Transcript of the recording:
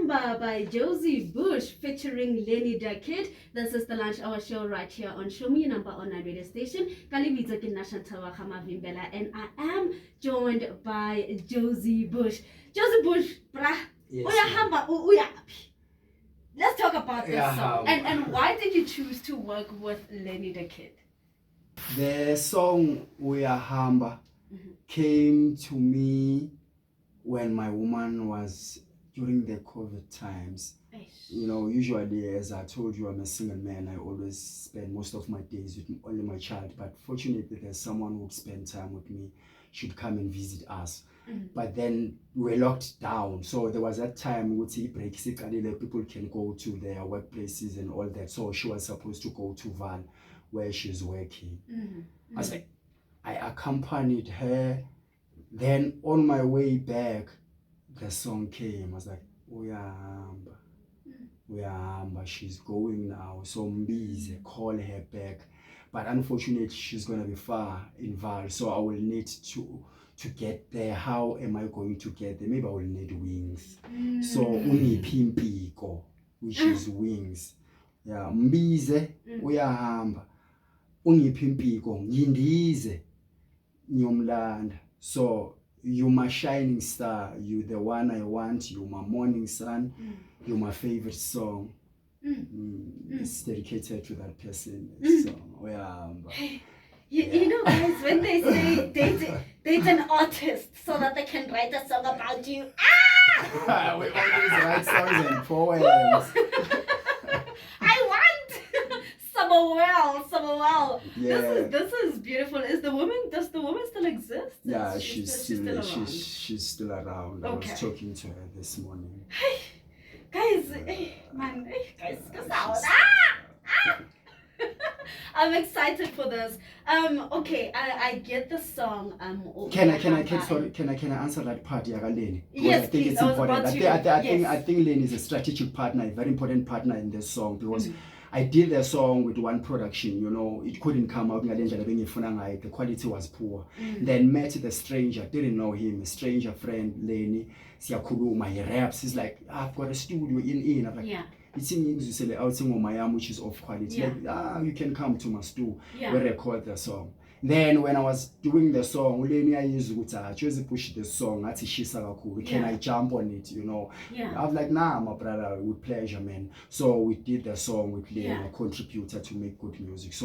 Hamba by Jozi Bush featuring Lenny Da Kid. This is the Lunch Hour Show right here on Show Me Number Online Radio Station. Kalibita Kinashantawa Hamavimbela, and I am joined by Jozi Bush. Jozi Bush, brah. Yes, Uya Hamba, uya. Let's talk about this song. And why did you choose to work with Lenny Da Kid? The song Uya Hamba came to me when my woman was during the COVID times. You know, usually, as I told you, I'm a single man. I always spend most of my days with only my child. But fortunately, there's someone who would spend time with me, should come and visit us. But then we were locked down. So there was that time we would see breaks, people can go to their workplaces and all that. So she was supposed to go to Val, where she's working. I accompanied her. Then on my way back, the song came. I was like, Uyahamba, Uyahamba, she's going now. So Mbize, call her back. But unfortunately, she's going to be far in Val. So I will need to get there. How am I going to get there? Maybe I will need wings. So Unipimpiko, which is wings. Yeah, Mbize, Uyahamba, Unipimpiko, Yindize, Nyomlanda. So you're my shining star, you the one I want, you my morning sun, you're my favorite song. It's dedicated to that person. So You know, guys, when they say date an artist so that they can write a song about you. We always write songs and poems. I want Samuel. Yeah. This is beautiful. Does the woman still exist? Yeah, she's still around. She's still around. Okay. I was talking to her this morning. Guys, guys, I'm excited for this. Okay, I get the song. Can I answer that part, Yagaleni? Yes, I think please. it's important. I think Lenny is a strategic partner, a very important partner in this song, because I did the song with one production, you know, it couldn't come out. The quality was poor. Then met the stranger, didn't know him, a stranger friend, Lenny, Siakuluma, he raps. He's like, I've got a studio in. I'm like, it's in Mayam, which is of quality. Like, you can come to my studio, we record the song. Then when I was doing the song, Jozi Bush the song, can I jump on it, you know? I was like, nah, my brother, with pleasure, man. So we did the song with Lenny, a contributor to make good music. So